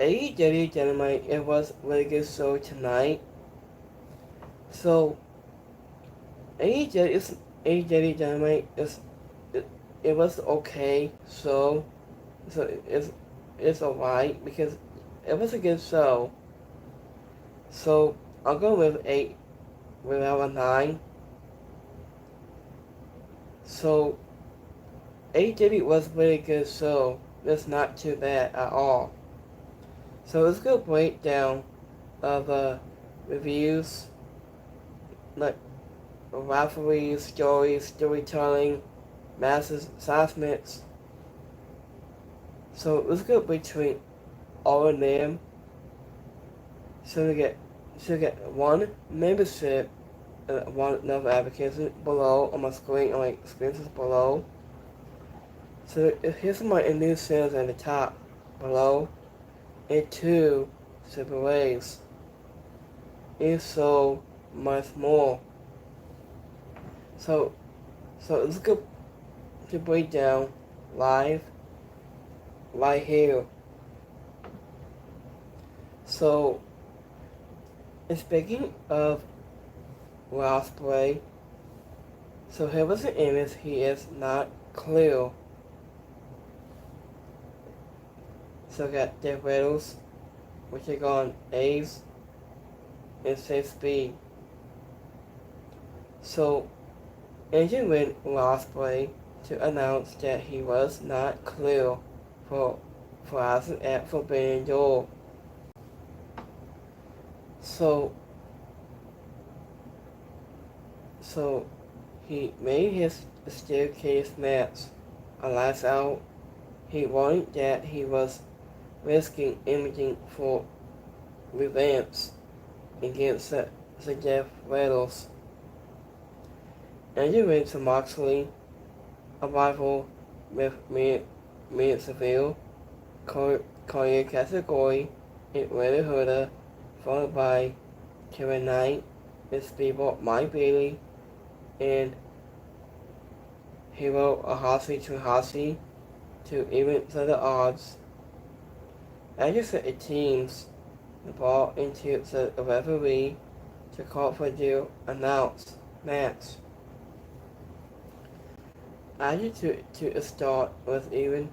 AEW Dynamite, it was a really good show tonight. So AEW Dynamite it, it was okay. So it's alright because it was a good show. So I'll go with 8 without a 9. So AEW was a really good show. It's not too bad at all. So let's go breakdown of reviews, like rivalries, stories, storytelling, masses, assessments. So let's go between all of them. So we get one membership and one another advocacy below on my screen, on my screens below. So here's my new sales at the top below, and 2 super waves. And so much more. So let's go to breakdown live right here. So speaking of Osprey, so here was an image. He is not clear. So we got Death Rattles, which are on A's and safe speed. So Agent went Osprey to announce that he was not clear for asking at Forbidden Door. So he made his staircase match a last out. He warned that he was risking imaging for revenge against the Death Rattles. Andrew went to Moxley, a rival with me Seville, Collier Category, and Red Hooda, followed by Kevin Knight, Miss People, Mike Bailey, and Hiro Ahasi to even the odds. Andrew set the teams the ball into the referee to call for the announced match. Added to a start was it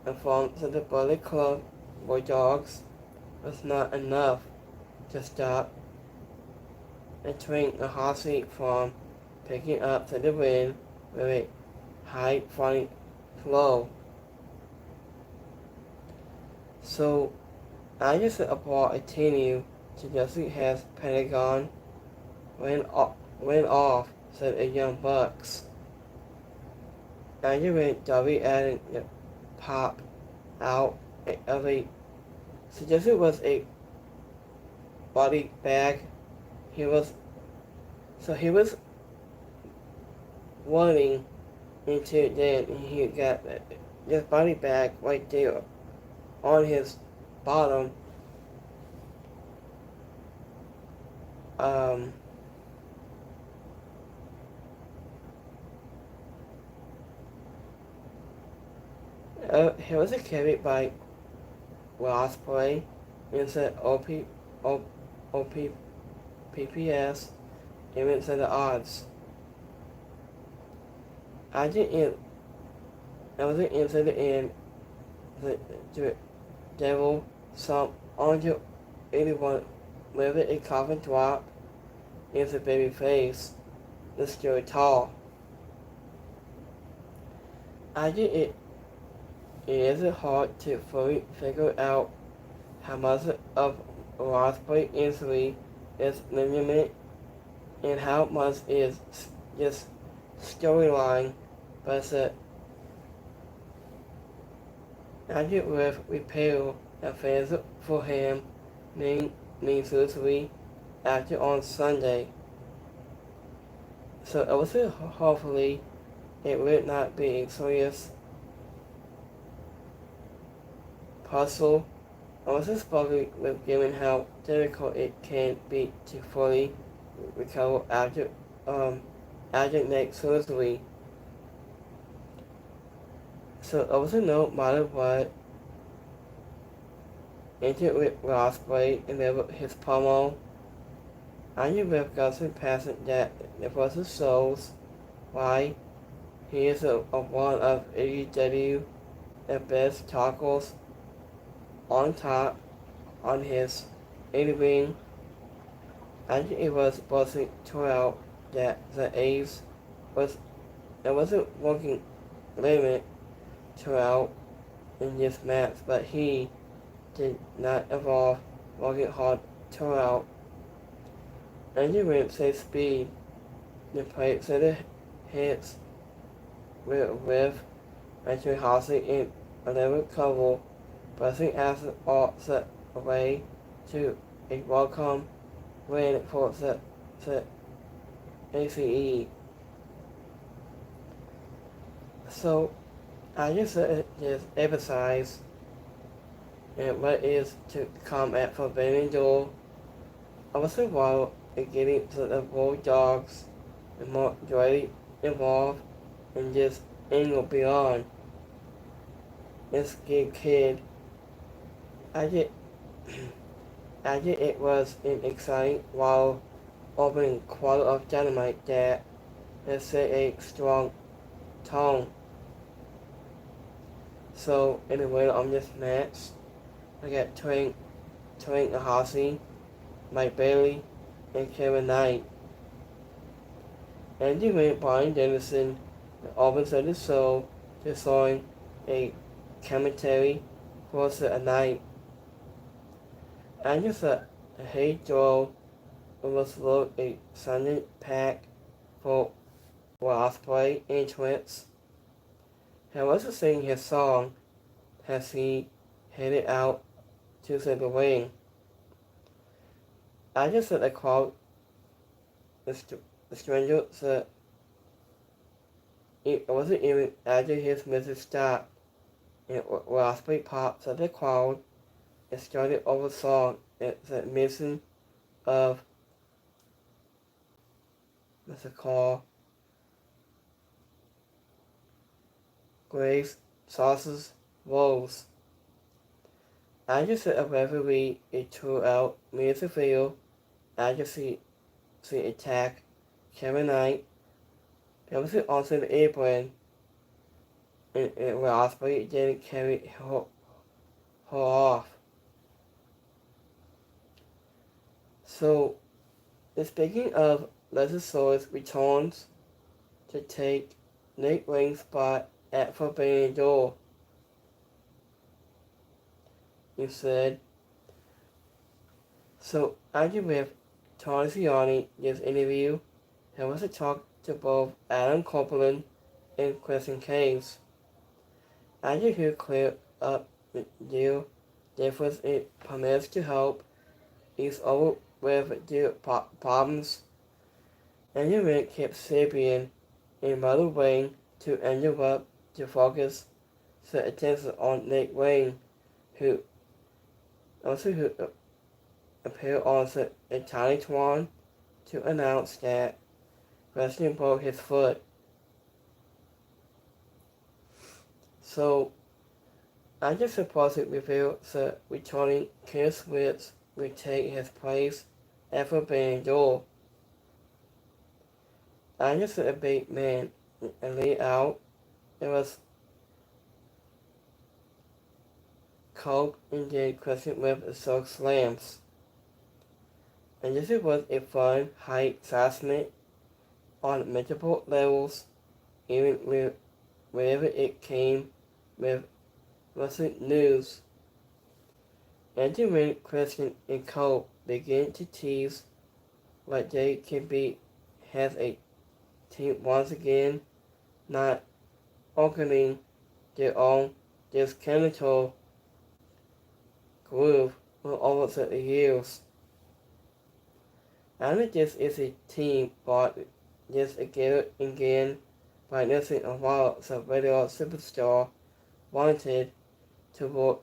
informed that the Bullet Club or Dogs was not enough to stop the train a Hossie from picking up to the win with a high flying flow. So I just applaud a continue to just has Pentagon went off, said a Young Bucks. Andrew went W added pop out of a suggested was a body bag. He was running into then and he got this body bag right there on his bottom. He was carried by Osprey and said PPS and went to the odds. I wasn't into the end. The devil some under 81 with a coffin drop into baby face. The still tall. It is hard to fully figure out how much of Osprey injury is legitimate and how much is just storyline, but the Agent with repair affairs for him means surgery after on Sunday. So also hopefully it will not be a serious puzzle. Also probably with given how difficult it can be to fully recover after neck surgery. So also no matter what, entered with Osprey and then his promo. I knew with Gustin passing that the person shows why he is a one of AEW the best tackles on top on his in-ring. And it was buzzing throughout that the A's was it wasn't working limit throughout in this match, but he did not evolve working hard throughout. And he went safe speed. The plate set the hits with entering Halsey in 11 cover, pressing as all set away to a welcome win for the ACE. So I just emphasize what is to come at Forbidden Door. Also while getting to the Bulldogs and more directly involved in this angle beyond this kid. I did it was an exciting while opening quarter of Dynamite that has set a strong tone. So anyway, on this match, I got Twink Ahasi, Mike Bailey, and Kevin Knight. And you went Brian Dennison and opens of the show to showing a commentary for the night. And just a Hey Joe was look a Sunday pack for Osprey and Twins. He was singing his song as he headed out to the ring. I just said a quote the stranger said it wasn't even after his message stopped and Osprey popped at the crowd and started over song at the mention of Mr. Call Grace Sauces Rolls. I just said a referee it threw out minutes of field. I just see attack Kevin Knight. It was also the apron and where Osprey didn't carry her off. So speaking of Legisaurus returns to take Nick Wayne's spot at Forbidden Door. He said, so after with Tony Gianni this interview, there was a talk to both Adam Copeland and Christian Case. After he cleared up the deal difference it permits to help ease over with their problems, and the ring kept Sabian in Mother Wayne to interrupt to focus the attention on Nick Wayne, who appeared on a tiny Twan to announce that wrestling broke his foot. So, I just suppose it revealed that returning Chris Witz would take his place at Forbidden Door. I just said a big man and laid out. It was Coke and then Christian with silk slams. And this was a fun high assessment on multiple levels, even wherever it came with wrestling news. And when Christian and Cole began to tease like they can be has a team once again, not opening their own disconnected groove for over the years. And this is a team bought this again and again by nothing a while the radio superstar wanted to work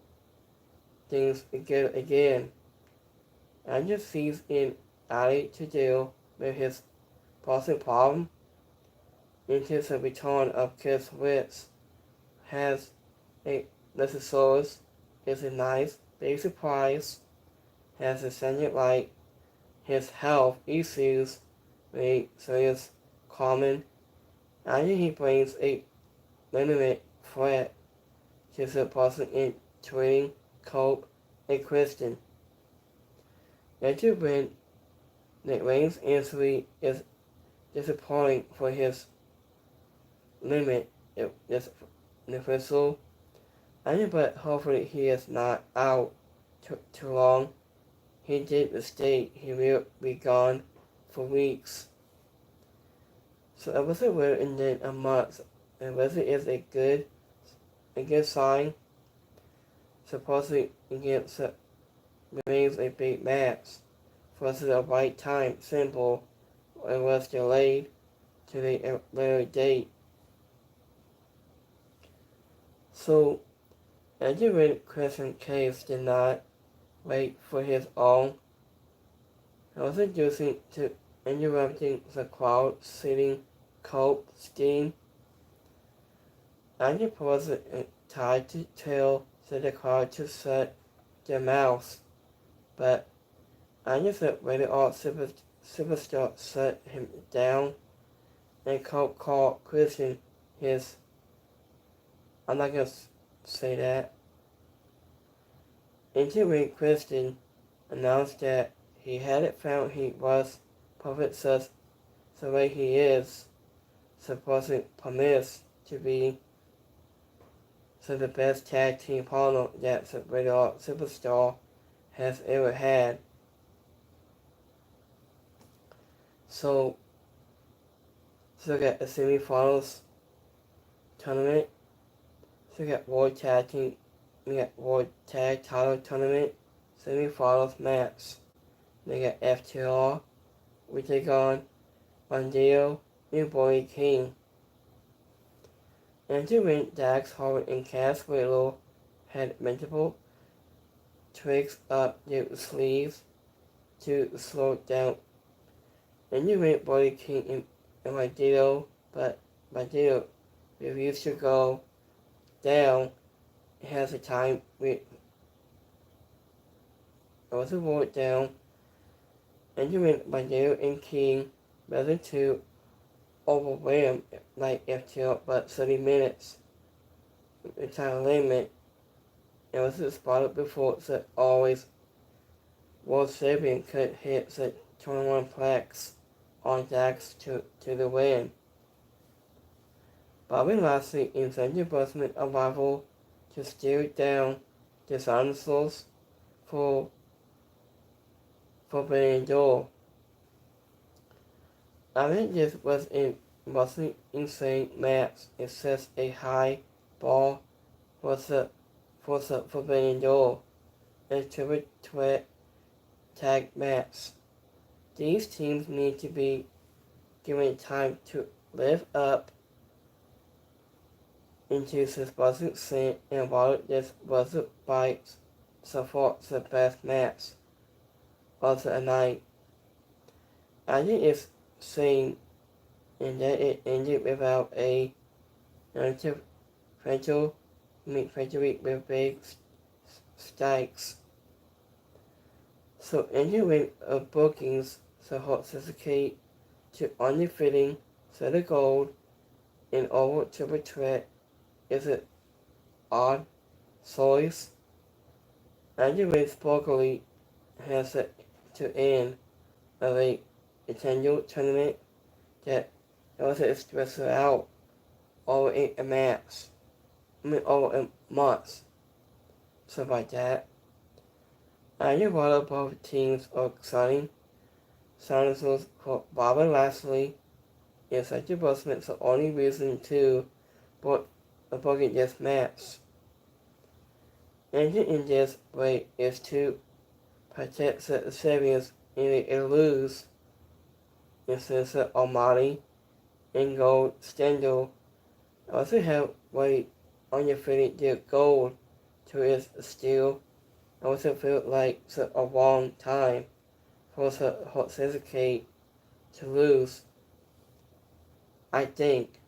things together again. And just sees in Ali to deal with his possible problem into the return of Chris Witz has a Lysosaurus is a nice big surprise, has ascended like his health issues with serious common, and he brings a legitimate threat to the person in treating Cope a Christian. Yet to win, the Reigns injury is disappointing for his limit this universal, but hopefully he is not out too long. He did state he will be gone for weeks. So it was a weird ending a month, and whether it is a good sign. Supposedly against remains a big match. For the right time symbol, it was delayed to the later date. So, Edwin Christian Case did not wait for his own. He was inducing to interrupting the crowd sitting Cope Steam. And the person tried to tell the crowd to shut their mouths, but Anya said later on Superstar shut him down and called Christian his, I'm not gonna say that. Interviewing Christian announced that he hadn't found he was perfect such the way he is, supposing promised to be the best tag team partner that the radio Superstar has ever had. So get the semifinals tournament. So get World Tag Team. We got World Tag Title Tournament semifinals match. They got FTR. We take on Bandito and Boy King. And to win, Dax, Howard, and Cass Wheeler had multiple tricks up their sleeves to slow down. And you win, Boy King and Bandito, but Bandito refused to go down. It has a time with also wrote down and you win Bandito and King rather to overwhelm like FTL but 30 minutes. The time limit. It was spotted before that always World Champion could hit the 21 plex on Dax to the win. Bobby Lashley in Sandy Busman arrival to steer down the dinosaurs for Forbidden Door. I think this was a mostly insane match. It sets a high bar for the Forbidden Door. A triple threat tag match. These teams need to be given time to live up into this buzzing scene, and while this was by support the best match of the night. I think it's saying and that it ended without a narrative victory with big stakes. So ending of bookings the hot certificate to undefeating set of gold in over triple threat is an odd choice. Andy Reid Spokely has it to end of a potential tournament that was stressed out over a match. Over a month. So like that. Andy while both teams are exciting. Silences for Bobby Lashley is such a bookman the only reason to book this match. Ending in this way is to protect the Sabians in a lose instead of Almighty and Gold Standard. Also have weight on your feeling their gold to its steel. Also feel like a long time for the hot certificate to lose. I think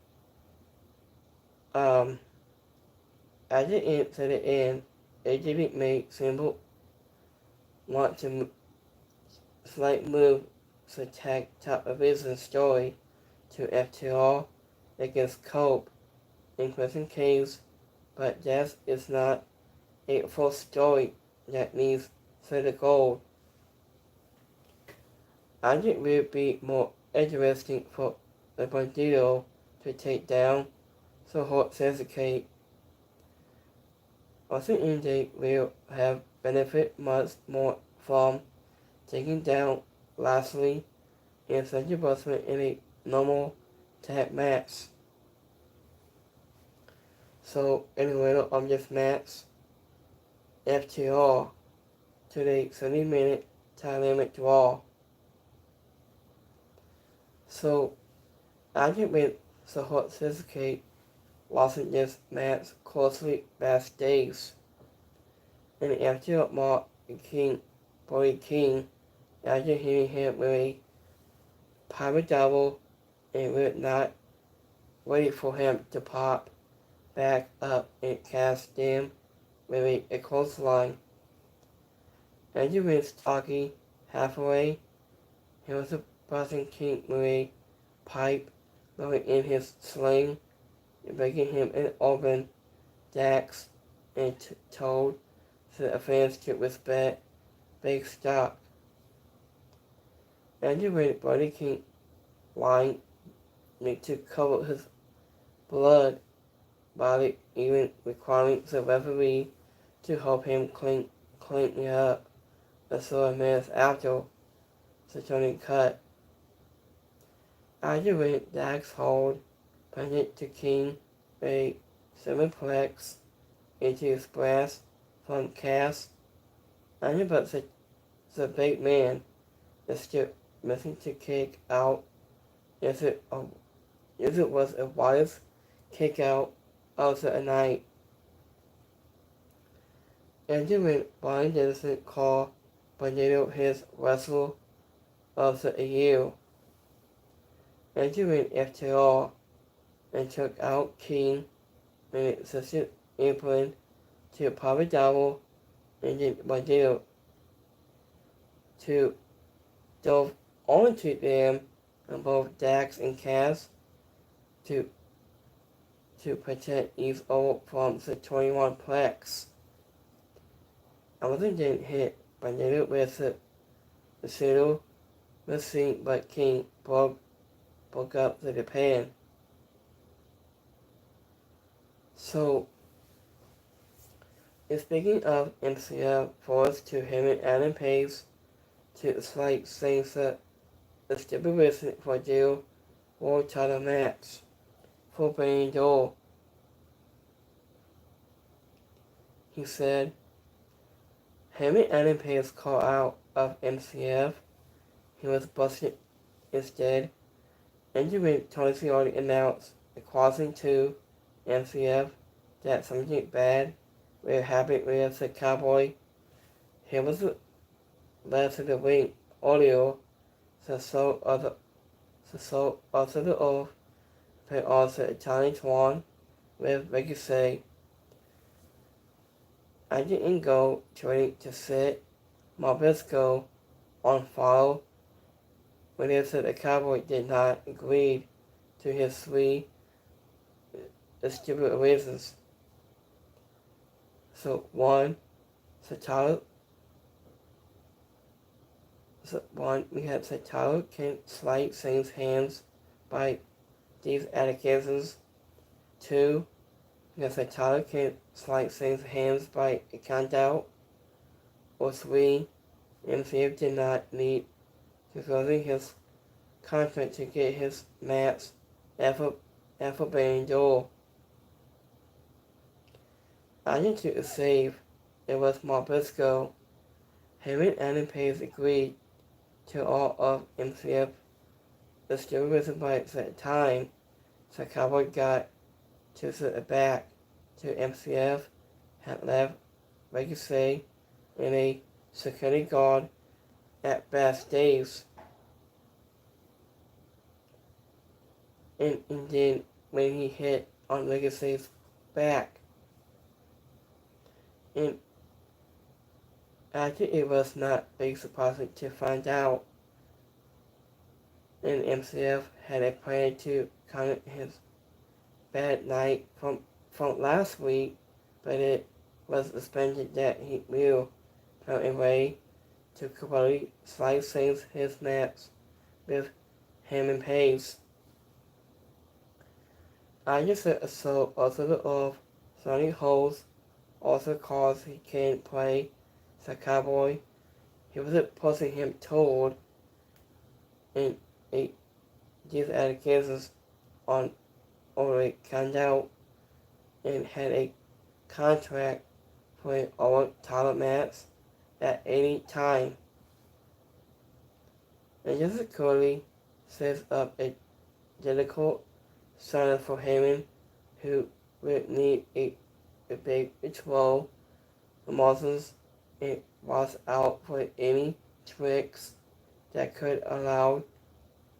At the end, AEW made simple want to slight move to tag top of his story to FTR against Cope in Christian Case, but that is not a full story that needs further gold. I think it would be more interesting for the Bandito to take down so Hot Sensei. I think they will have benefit much more from taking down Lashley and such a person in a normal tag match. So anyway, on this match, FTR to the 30-minute time limit draw. So I think with Hot Sensei watching this match closely backstage, and after Mark King, Brody King, after hearing him with a power double, and would not wait for him to pop back up and cast him with a clothesline. Andrew was talking halfway. He was buzzing King with a pipe going in his sling, and breaking him an open Dax and told the fans to respect Big Stock. Andrew made Brody King lying to cover his blood by even requiring the referee to help him clean me up a few minutes after the turning cut. After when Dax hold pointed to King a superplex into his breast from Cass, and but the big man is still missing to kick out. If it was a wise kick out of the night. And when Brian Dennison called Bandito his wrestler of the year. And when FTR and took out King and assisted April to Papa Double and then Bandito to dove onto them on both Dax and Cass to protect each other from the 21 plex. I wasn't didn't hit Bandito with the pseudo machine, but King broke up the Japan. So, speaking of MCF, forced to him and Adam Page to slight things that the stipulation for their world title match for Benny Dole. He said, him and Adam Page call out of MCF. He was busted instead. And when Tony already announced crossing to MCF that something bad will happen with the Cowboy. He was led to the ring earlier, so also the oath, but also Italian Swan with Ricochet. I didn't go training to sit Marbisco on file when they said the Cowboy did not agree to his three stupid reasons. So one, we had Sataro can slight Saint's hands by these allegations. Two, because Sataro can slight Saint's hands by a count out. Or three, MCF did not need to closing his contract to get his match after being door. I need to save it was Marbisco. Him and Adam Page agreed to all of MCF. The story was about that time, so Cowboy got to sit back to MCF, had left Ricochet in a security guard at backstage. And then when he hit on Ricochet's back, And actually, it was not big surprising to find out, and MCF had a plan to counter his bad night from last week, but it was suspended that he will find a way to completely slice his match with him and Pace. I just saw also of Sonny Holmes also cause he can't play the Cowboy. He wasn't pushing him toward and these allegations on already came out and had a contract for an all title match at any time. And Jessica Cody sets up a difficult sign for Heyman, who would need a big role. The Morrisons and was out for any tricks that could allow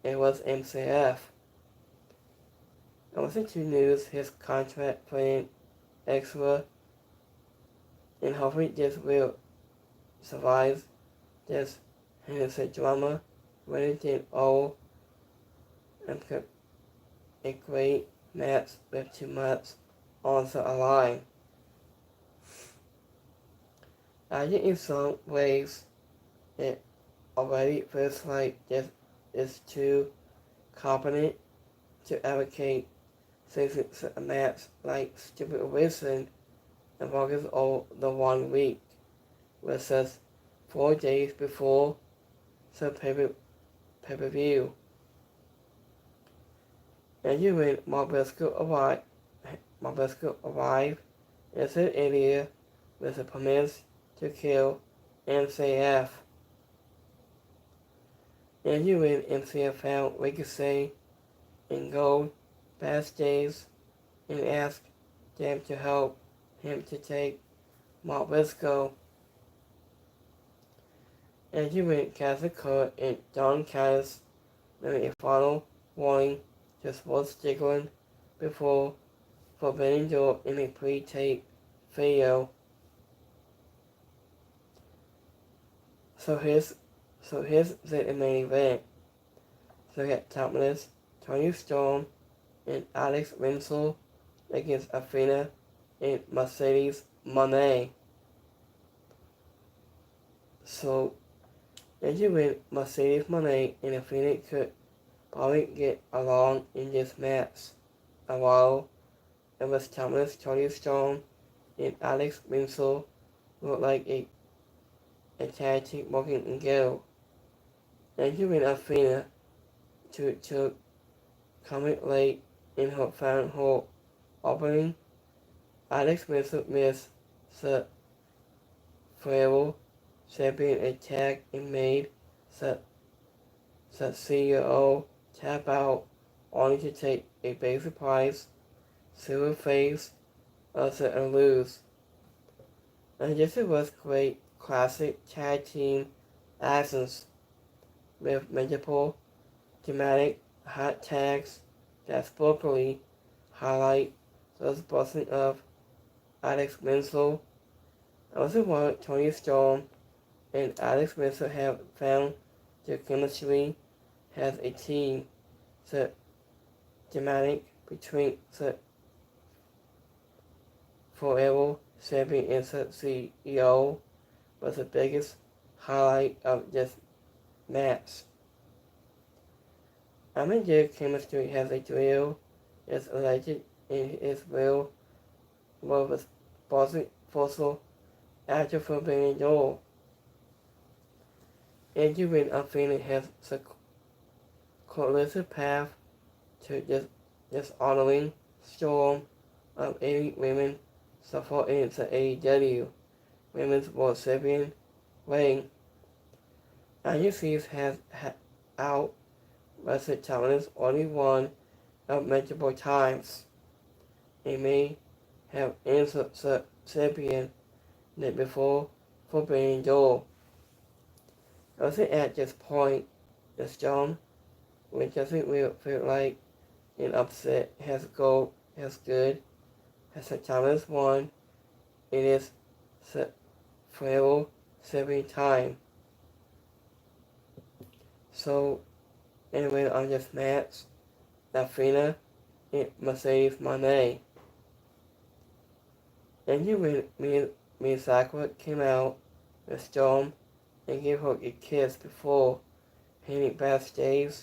it was MCF. I listened to news his contract playing extra and hopefully this will survive this Henderson drama rather than all and a great match with too much on the line. I think in some ways it already feels like this is too competent to advocate since it's a match like Stupid Wilson and focus on the 1 week versus 4 days before the pay-per-view. And you when Mark Briscoe arrived in the area with the permits to kill MCF. And you when MCF found Ricochet and Gold backstage and asked them to help him to take Mark Briscoe. And you when Castle Cole and Don Callis made a final warning to Sports Strickland before Forbidden Door in a pre-tape video. So here's the main event. So we got Topless, Tony Storm, and Alex Winslow against Athena and Mercedes Moné. So as you win, Mercedes Moné and Athena could probably get along in this match. While it was Thomas, Tony Storm, and Alex Winslow looked like a tag team working together. And you win Athena to coming late in her final opening. Alex Winslow missed the forever champion attack and made the CEO tap out only to take a big surprise silver face and lose. And this was great classic tag team actions with multiple dramatic hot tags that spokily highlight the busting of Alex Winslow. I also wanted Tony Storm and Alex Winslow have found their chemistry as a team. The dramatic between the forever champion and the CEO was the biggest highlight of this match. I mean, their chemistry has a drill is alleged in his will was fossil after Forbidden Door. And you win Athena has the cohesive path to dishonoring Storm of 80 women supporting the AEW Women's World Champion ring. IUC has out Wesley Thomas only won multiple times. He may have answered the champion that before Forbidden Door. Also at this point, the Storm, which doesn't really feel like an upset, has good. Has Thomas won. It is forever saving time. So anyway, on this match, Athena and Mercedes Moné. And you when me and Sakura came out with Storm and gave her a kiss before heading backstage.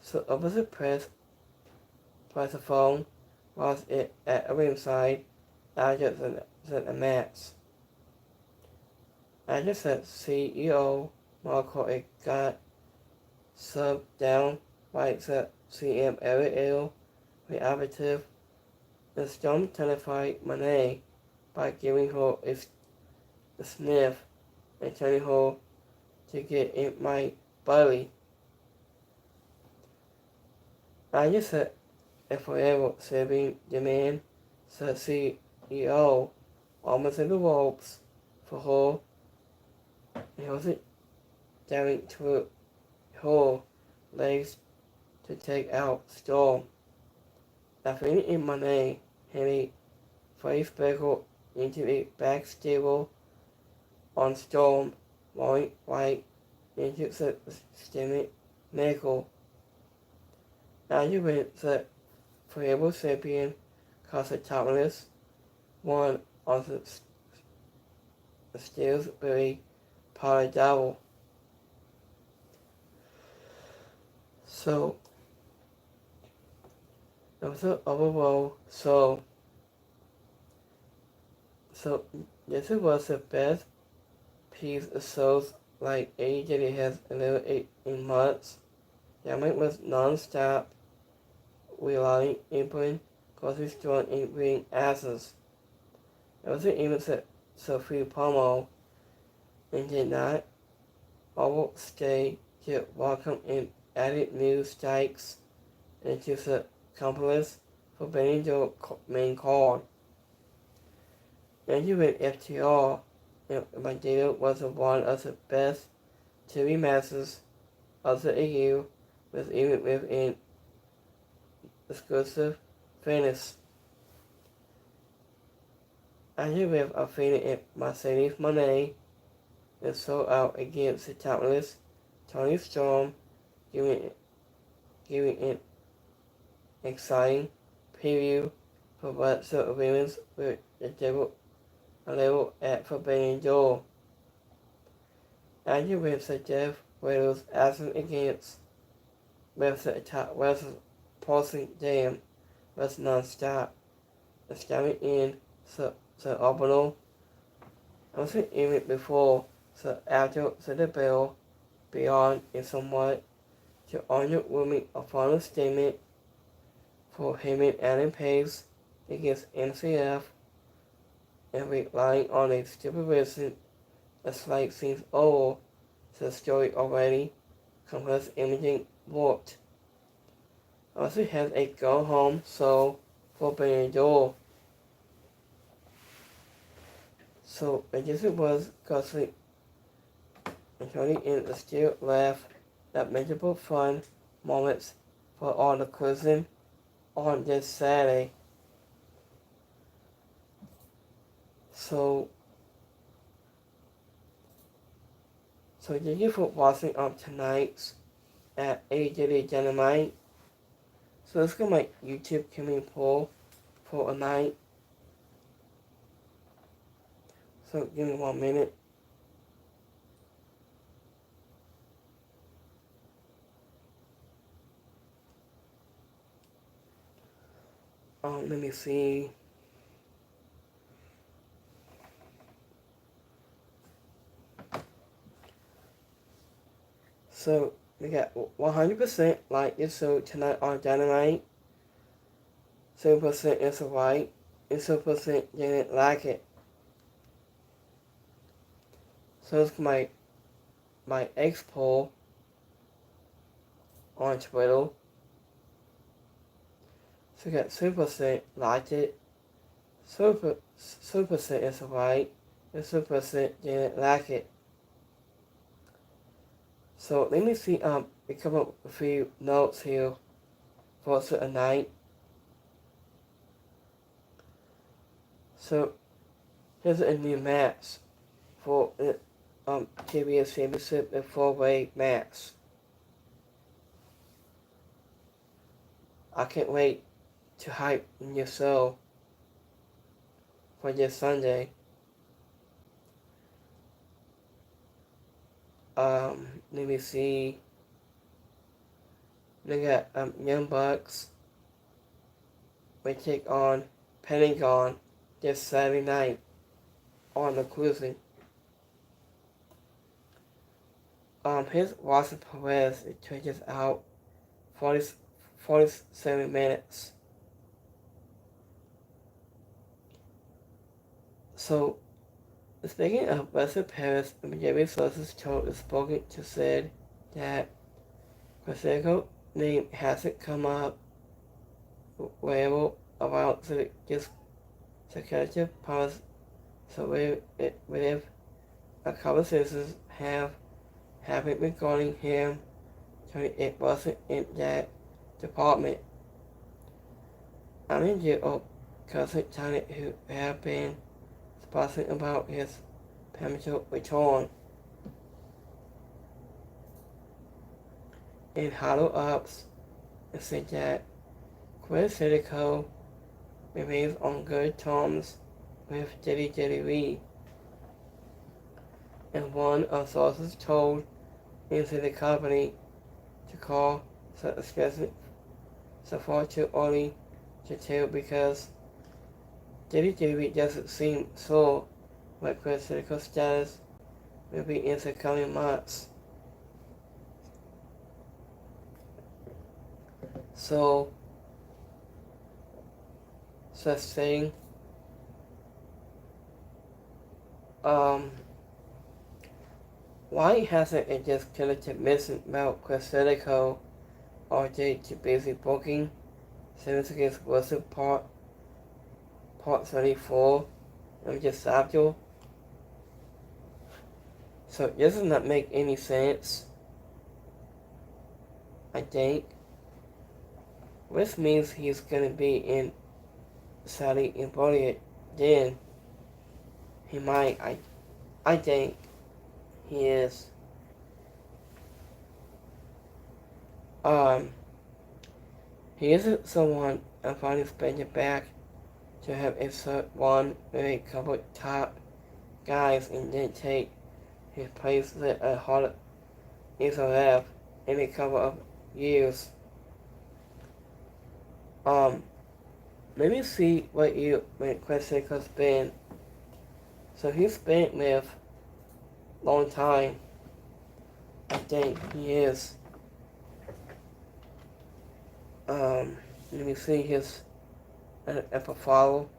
So opposite press the phone was it at ringside after the match. I just said CEO Marco got subbed down by the CM Ariel the operative. The Storm terrified Monet by giving her a sniff and telling her to get in my belly. I just said a forever saving the man, said CEO, almost in the ropes for her. He wasn't daring to her legs to take out Storm. Athena and Monet had a face breaker into a back stable on Storm, rolling right into the systemic medical. Argument that forever champion Casatopolis won on the stairs very Paradouble. So it was an overall so this was the best piece of shows like AEW has delivered in months. Dynamite was non-stop, relying upon grocery store and ring asses. It wasn't even Sophie Pomo and did not overstay to welcome in added new strikes into the complex for banning the main card. And with FTR, my data was one of the best TV matches of the EU, with even with an exclusive finish. After with Athena and Mercedes Moné, and sold out against the topless Tony Storm, giving an exciting preview for what the women's with the devil level at Forbidden Door. After with the Jeff Riddle's action against with the top wrestle pulsing jam was non-stop. The stabbing in the orbital wasn't even before the after the bell beyond is somewhat to honor women a final statement for Heyman Adam Pace against MCF and relying on a stipulation a slight seems over the story already complex imaging warped. Also has a go home so Forbidden Door. So I guess it was costly and Tony in the still laugh at memorable fun moments for all the cruising on this Saturday. So thank you for watching tonight's at AEW Dynamite. So let's go my YouTube coming poll for a night. So give me 1 minute. Let me see. So we got 100% like this show tonight on Dynamite. 7% is right, and 7% didn't like it. So it's my X poll on Twitter. So we got 7% liked it, 7% is right, and 7% didn't like it. So let me see, we come up with a few notes here for tonight. So here's a new match for the TBS Championship, a 4-way match. I can't wait to hype your show for this Sunday. Let me see. They got Young Bucks. We take on Pentagon this Saturday night on the cruising. His Watson Perez, it stretches out 47 minutes. So, speaking of Watson Perez, Jerry sources told the spoken to said that Prosecco name hasn't come up wherever around this security powers. So with a conversations have happened regarding him, so it wasn't in that department. I'm in jail cousin Janet who have been speaking about his potential return. In Hollow Ups, and said that Chris Jericho remains on good terms with WWE. And one of sources told into the company to call specific support too early to tell because WWE doesn't seem sure what Chris Jericho's status will be in the coming months. So, such thing, why hasn't it just connected missing about Chris Jericho or due to busy booking? Since against Wilson Part 34 of just Sabdo. So it does not make any sense, I think. Which means he's gonna be in Saudi Arabia. Then he might, I think he is. He isn't someone I'm finally spending back to have a one with a couple top guys and then take his place at a hard Israel in a couple of years. Let me see what you when Chris Jericho's been. So he's been with long time. I think he is. Let me see his profile.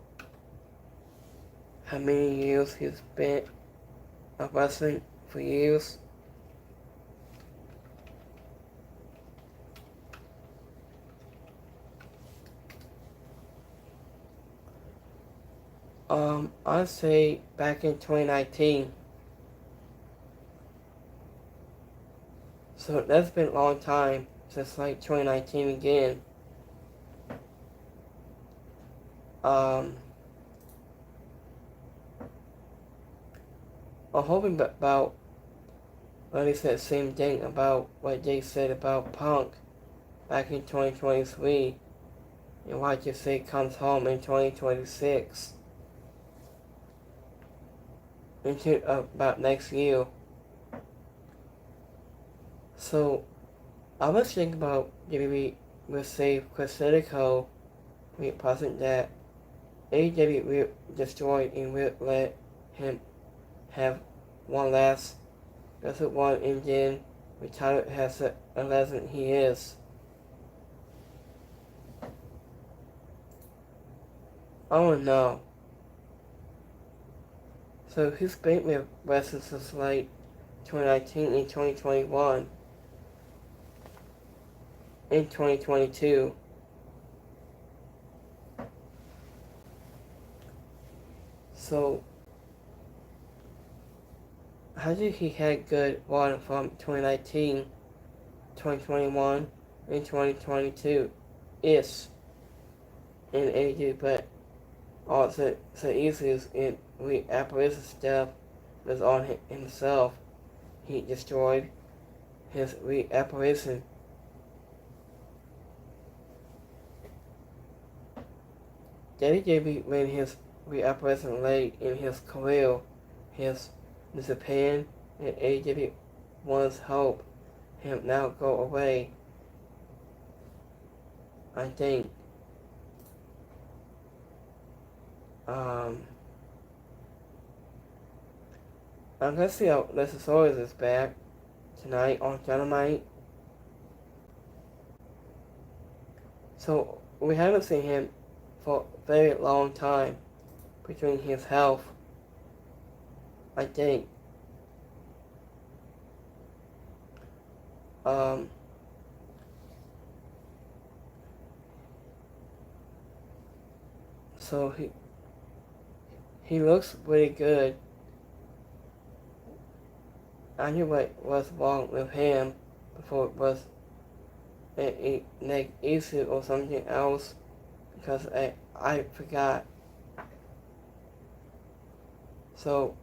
How many years he's been wrestling for years. I'd say back in 2019. So that's been a long time since like 2019 again. I'm hoping about when they said the same thing about what they said about Punk back in 2023 and why you say comes home in 2026 into about next year. So I was thinking about maybe we'll save Chris Jericho with the person that AEW will destroy and will let him have one last wrestle one and then retire as a legend he is. I don't know. So he's been with wrestling since like 2019 and 2021. In 2022. So how did he had good run from 2019, 2021, and 2022 is in AEW, but Also, so issues in reapparition stuff was on himself. He destroyed his reapparition. WWE ran his reapparition late in his career. His Japan and AEW once hope him now go away. I think I'm gonna see how Luchasaurus is back tonight on Dynamite. So we haven't seen him for a very long time between his health. I think. Um, so he looks really good. I knew what was wrong with him before it was a neck issue or something else because I forgot. So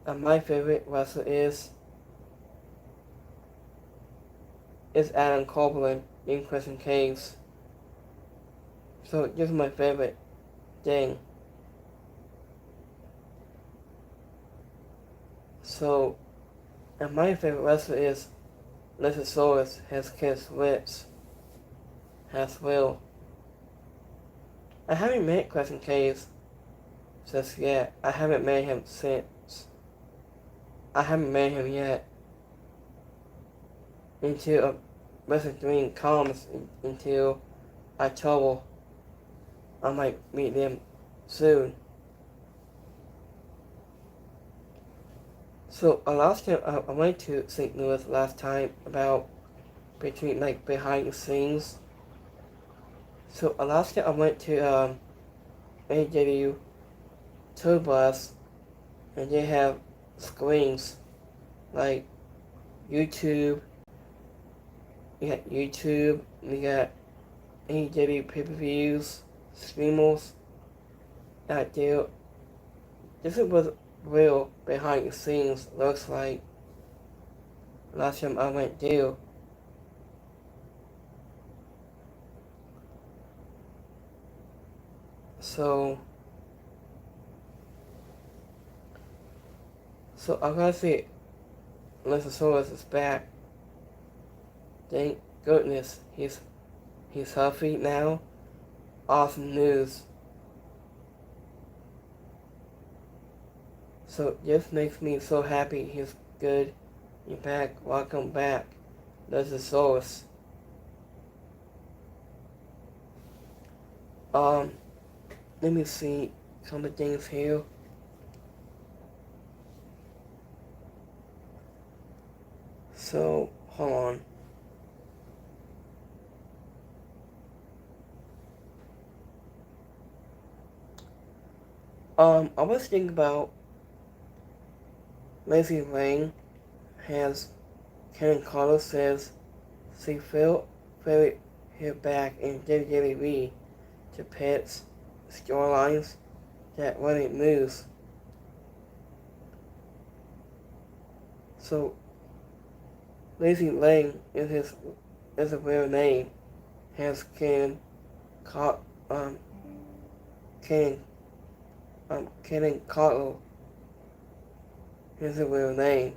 my favorite wrestler is Adam Copeland in Christian Case. So this is my favorite thing. So and my favorite wrestler is Luchasaurus, has kissed lips as well. I haven't met Christian Case just yet. I haven't met him since. I haven't met him yet until Wrestling Dream comes until October. I might meet them soon. So last time I went to St. Louis last time about between behind the scenes. So last time I went to AEW Tour Bus and they have screens like YouTube. You got YouTube. You got AEW pay-per-views, streamers out there. This is what real behind the scenes looks like. Last time I went there. So I gotta say, Luchasaurus is back. Thank goodness he's healthy now. Awesome news. So this makes me so happy he's good. You're back. Welcome back. Luchasaurus. Let me see some of the things here. So, hold on. I was thinking about Lacey Lang has Karen Carter says she felt very her back in WWE to pets storylines that when it moves. So Lacey Lang is a real name. Has Karen Carter is a real name.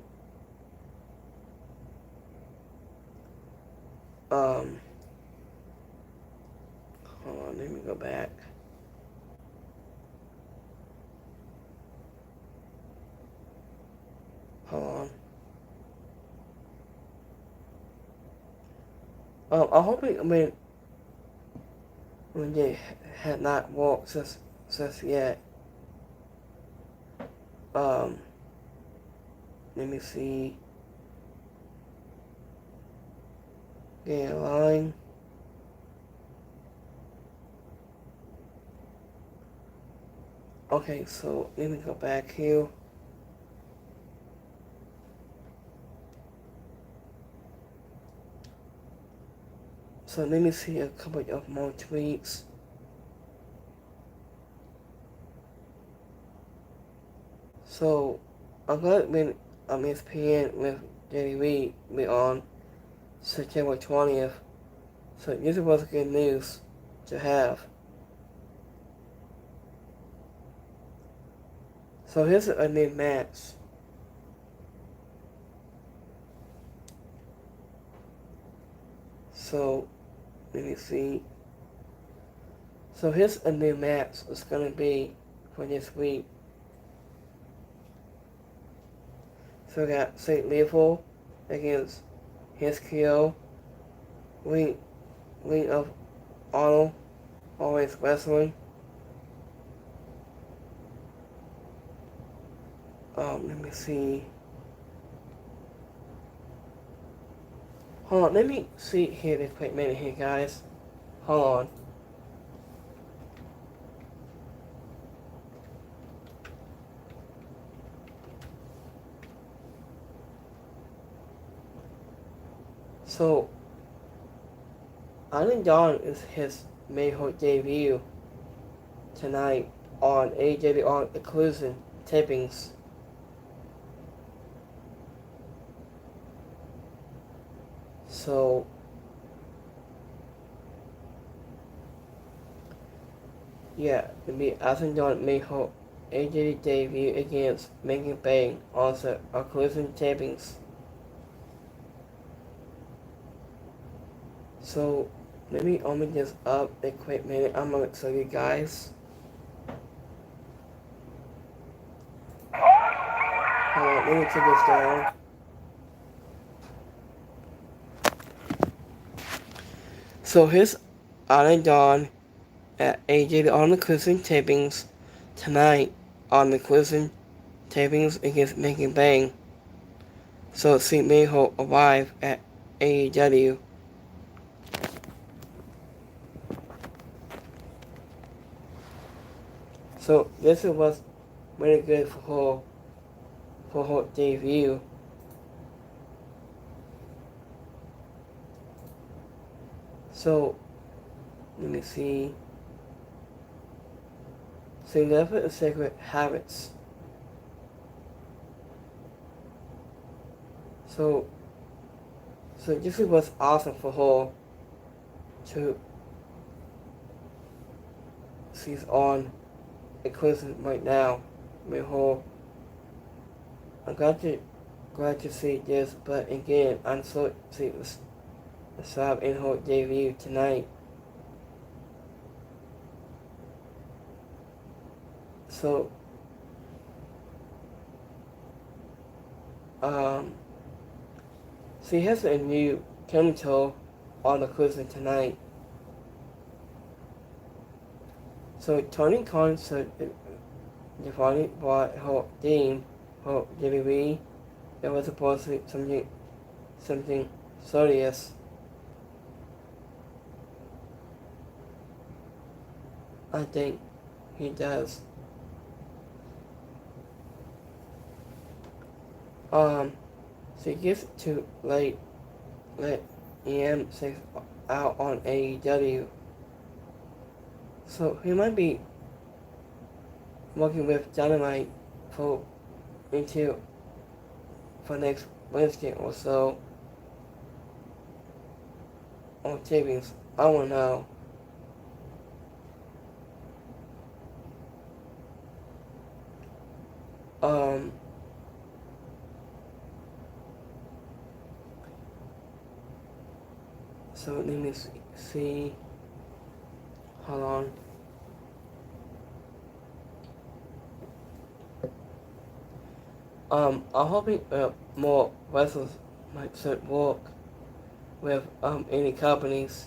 Hold on, let me go back. Hold on. I hope when they had not walked just yet. Let me see. Get a line. Okay, so let me go back here. So let me see a couple of more tweets. So I'm glad when ESPN with Jerry Reed be on September 20th. So this was good news to have. So here's a new match. So let me see. So here's a new match. It's gonna be for this week. So we got St. Leopold against Hiskio, Ring of Honor, always wrestling. Let me see. Hold on, let me see here this quick minute here, guys. Hold on. So, Alan Dawn is his Mayho debut tonight on AEW on Exclusion Tapings. So, yeah, it'll be Alan Dawn Mayho AEW debut against Megan Bang on the Exclusion Tapings. So, let me open this up a quick minute. I'm gonna show you guys. Hold on, let me take this down. So here's Alan Dawn at AJ on the Closing Tapings tonight on the Closing Tapings against Megan Bang. So see Mayho arrive at AEW. So this was really good for her debut. So let me see. So never a secret habits. So this was awesome for her to she's on Eclipse right now with her. I'm glad to see this, but again, I'm so to see the sub in her debut tonight. So, she has a new chemical on the cruising tonight. So Tony Khan said defined by her theme, her WWE, it was supposed to be something serious. I think he does. She gets to let EM6 out on AEW. So he might be working with Dynamite for next Wednesday or so on tapings. I don't know. So let me see. Hold on. I'm hoping more wrestlers might start work with any companies.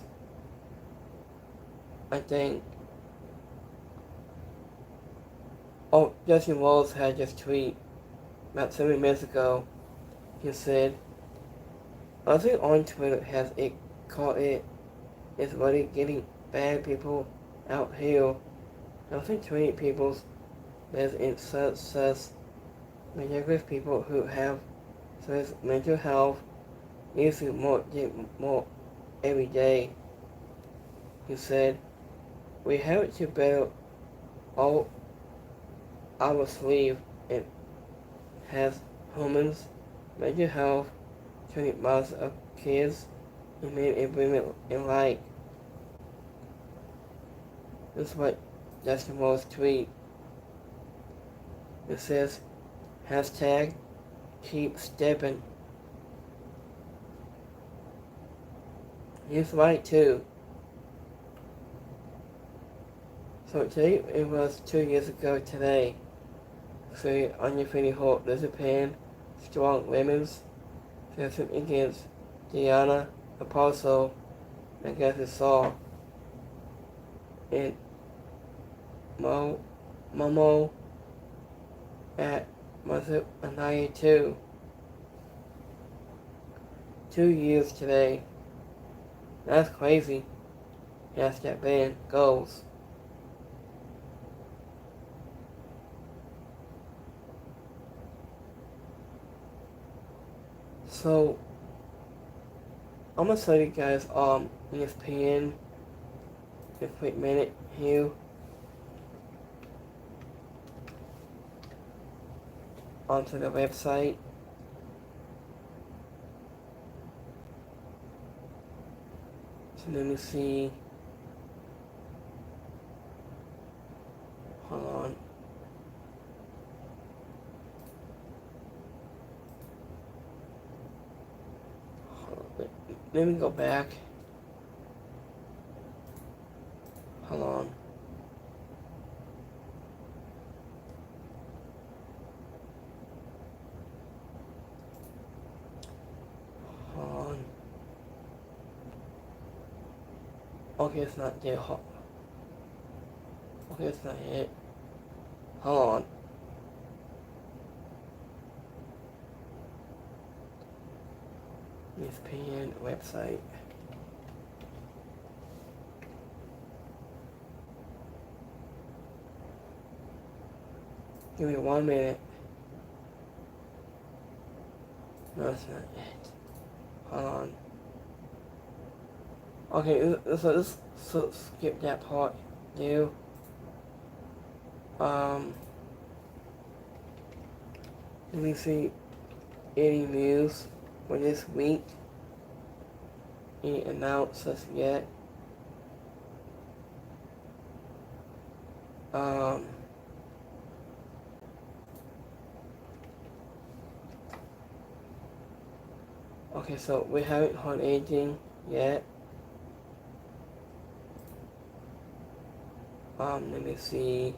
I think. Oh, Justin Rose had just tweet about 7 minutes ago. He said, I think on Twitter has it called it is really getting bad people out here. I think 20 people live in success. Majority of people who have serious mental health needs to get more every day. He said, we have to bear all our sleeve and has humans, mental health, training mothers of kids, and men and women alike. This is what Justin Rose tweet. It says, hashtag keep stepping. He's right too. So today, it was 2 years ago today. So undefeated Hulk New Japan Strong Women's season against Diana Apostol against Saul and Momo at Mazu Anaya 2. 2 years today. That's crazy. Yes, that band goes. So I'm gonna show you guys ESPN in a quick minute here. Onto the website. So let me see. Hold on. Let me go back. Hold on. Hold on. Okay, it's not there. Okay, it's not it. Hold on. ESPN website. Give me 1 minute. No, it's not it. Hold on. Okay, so let's skip that part. Do. Let me see any news for this week. Any announcements yet? Okay, so we haven't heard anything yet. Let me see.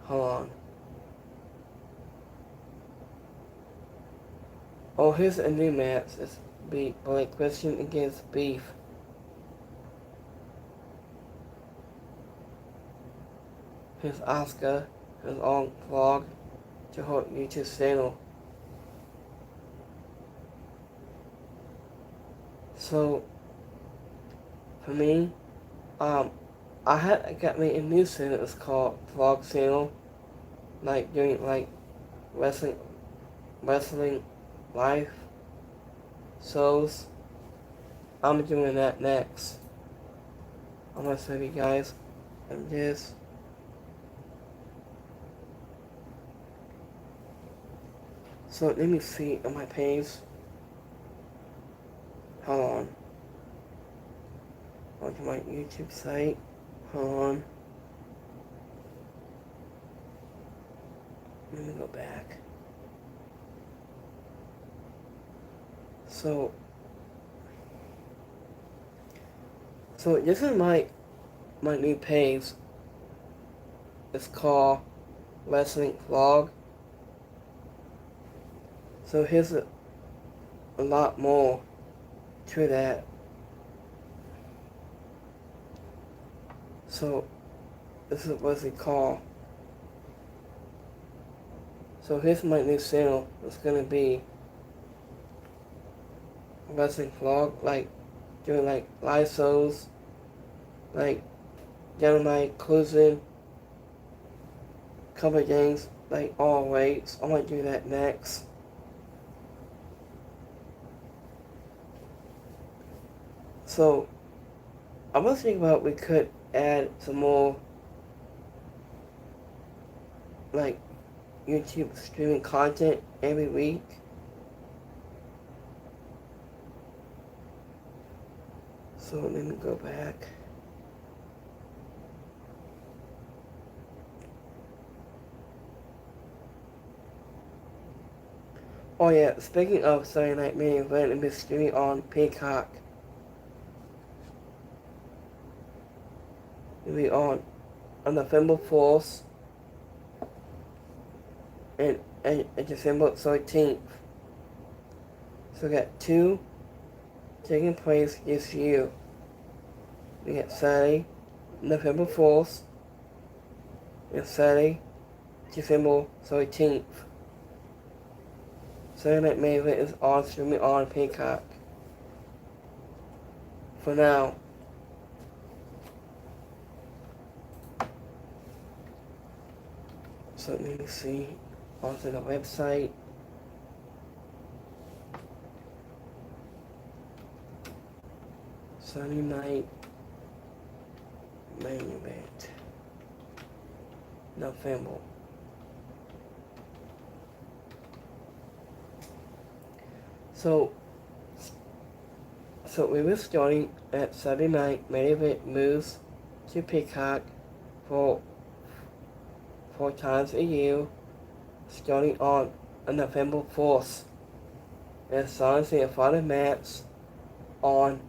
Hold on. Oh, here's a new match. It's Blake Christian against Beef. Here's Oscar. His own vlog to her YouTube channel. So, for me, I got me a new channel. It's called Vlog Channel. Like doing like wrestling live shows. I'm doing that next. I'm gonna show you guys this. So let me see on my page. Hold on. Onto my YouTube site. Hold on. Let me go back. So this is my new page. It's called Wrestling Vlog. So here's a lot more to that. So this is what it's called. So here's my new channel. It's gonna be wrestling vlog, like doing like live shows, like Dynamite, closing, cover games, like all weights. I might do that next. So I was thinking about we could add some more like YouTube streaming content every week. So let me go back. Oh yeah, speaking of Sunday Night Main Event, it'll be streaming on Peacock. It'll be on November 4th and December 13th. So we got two taking place this year. We got Saturday, November 4th, and Saturday, December 13th. Sunday Night Main Event is on streaming on Peacock. For now. So let me see. Onto the website. Sunday Night Main Event. November. So we were starting at Saturday night. Main Event moves to Peacock for 4 times a year, starting on November 4th. And starting the final match on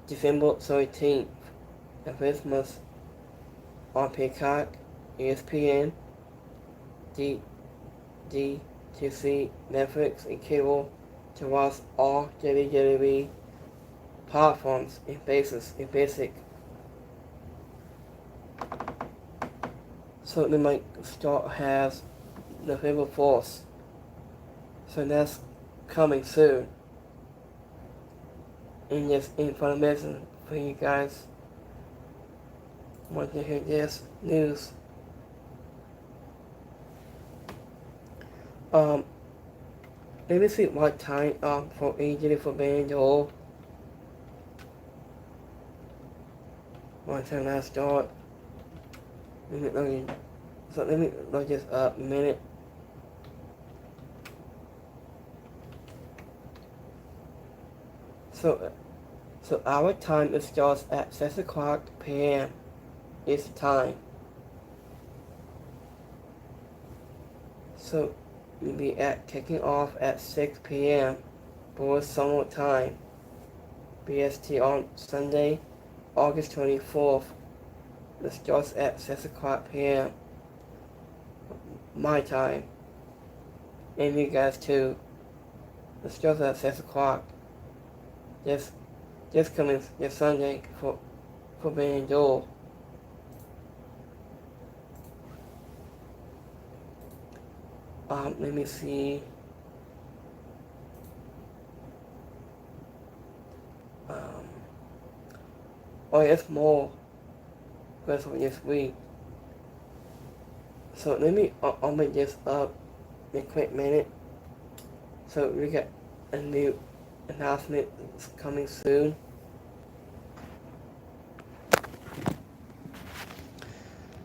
December 13th. The Christmas on Peacock, ESPN, DTC, Netflix, and cable to watch all WWE platforms in basic. So the might start has November 4th. So that's coming soon. And just in front of medicine for you guys want to hear this news. Let me see what time for AEW for Banjo. What time I start. Let me look just a minute. So our time it starts at 6 o'clock p.m. It's time. So we'll be kicking off at 6 p.m. for summer time. BST on Sunday, August 24th. It starts at 6 o'clock p.m. My time. And you guys too. It starts at 6 o'clock. Just coming this Sunday for being Joel. Let me see. Oh, it's more for this week. So let me make this up in a quick minute. So we got a new announcement coming soon.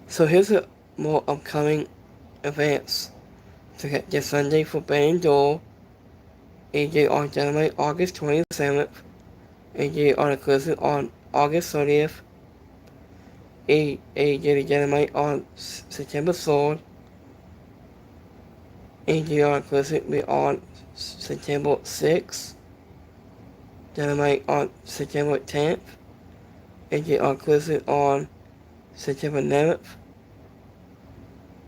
So here's a more upcoming events. So we got this Sunday for Ben and Joel. AEW Dynamite August 27th. AEW on Exclusive on August 30th. AEW Dynamite on September 3rd. AEW on Exclusive will be on September 6th. Dynamite on September 10th. AEW on Exclusive on September 11th.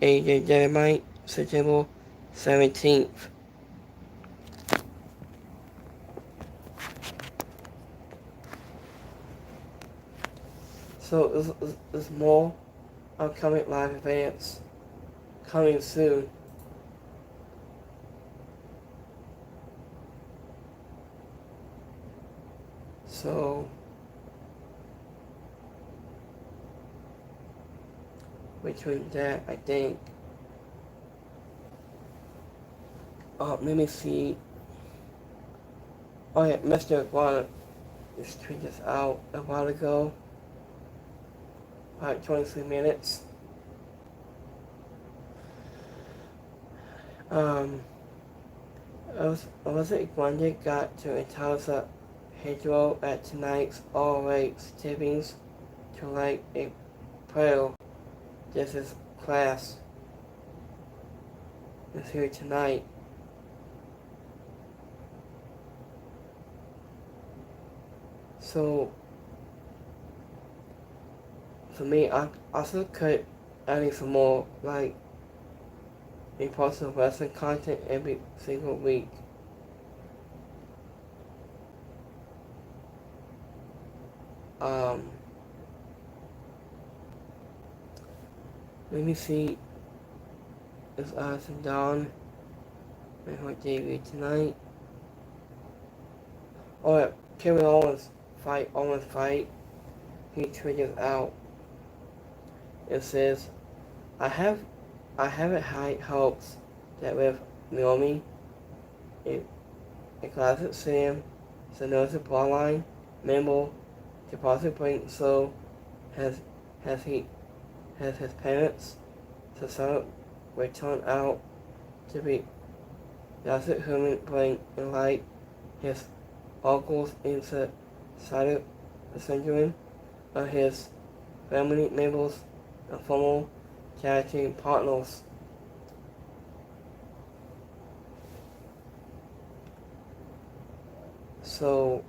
AEW Dynamite September 17th. So there's more upcoming live events coming soon. So between that, I think. Let me see. Oh yeah, Mr. Iguana just tweeted this out a while ago. About 23 minutes. Um, Elizabeth Grundy got to entice a hero at tonight's All Rates tapings to like a prayer. This is class is here tonight. So, for me, I also could adding some more, like, a post of wrestling content every single week. Let me see. It's Allison Dawn and her debut tonight. Oh, yeah, Kevin Owens fight. He triggers out. It says, I haven't high hopes that with Naomi, a classic Sam, Sanosa plotline, member to possibly bring so has his parents to some will turn out to be Yasser Human bring in light his uncles into side the syndrome of his family members and former tag team partners. So,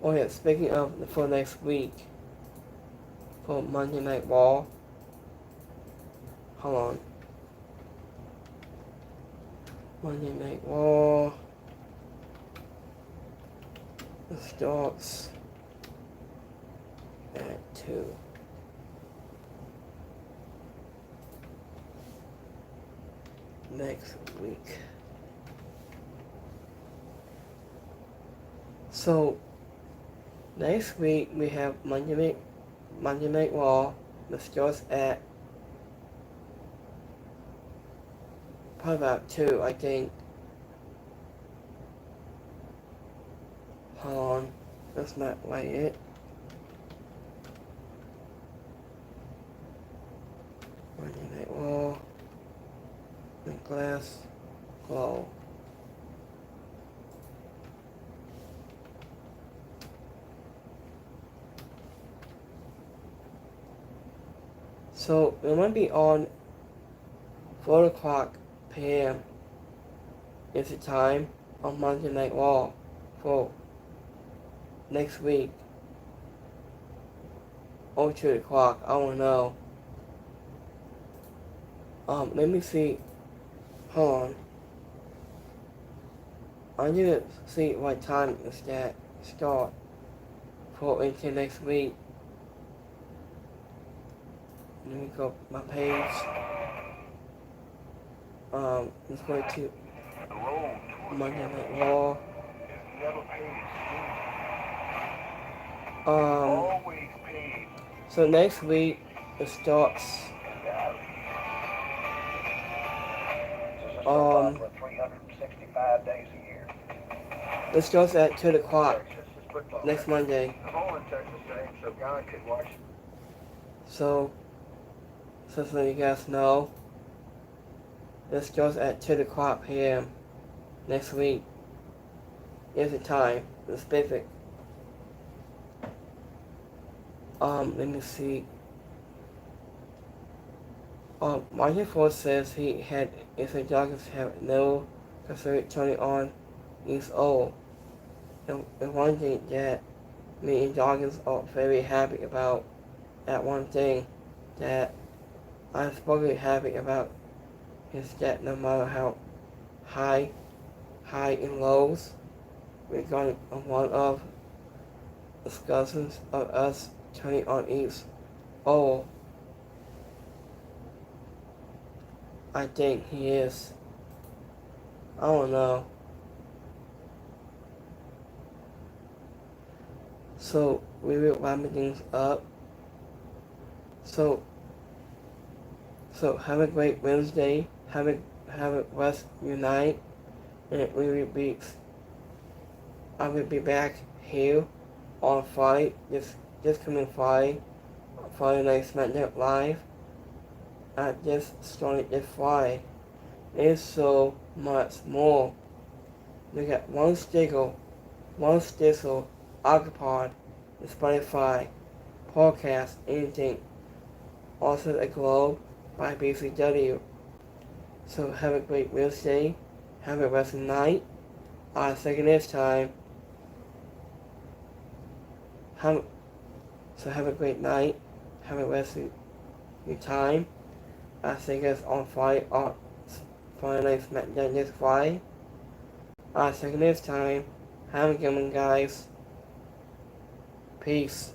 oh yeah, speaking of for next week, for Monday Night Raw, hold on. Monday Night Raw, it starts at 2. Next week. So, next week we have Monday Night Raw, that starts at probably about 2, I think. Hold on, that's not right it. Monday Night Raw, the glass glow. So it might be on 4 o'clock p.m. is the time on Monday Night Raw for next week. Or 2 o'clock, I don't know. Let me see. Hold on. I need to see what time is that start for into next week. Let me go my page. Let's go to Monday Night Raw. So next week it starts. It starts at 2 o'clock next Monday. So you guys know, this starts at 2 o'clock p.m. next week. Is the time, the specific. Let me see. Martin Ford says he had his joggers have no concern turning on his old. And one thing that me and joggers are very happy about, that one thing that I'm especially happy about is that no matter how high and lows, we're going one of discussions of us turning on each other. I think he is. I don't know. So we will wrap things up. So have a great Wednesday. Have a rest unite, and I will be back here on Friday. This coming Friday Night SmackDown Live. I just started to fly. There's so much more. We got one stickle, Octopod, the Spotify, podcast, anything. Also a Globe by BCW. So have a great Wednesday. Have a wrestling night. Second this time. Have a great night. Have a wrestling time. See you guys on Friday Night SmackDown this Friday. Second this time. Have a good one, guys. Peace.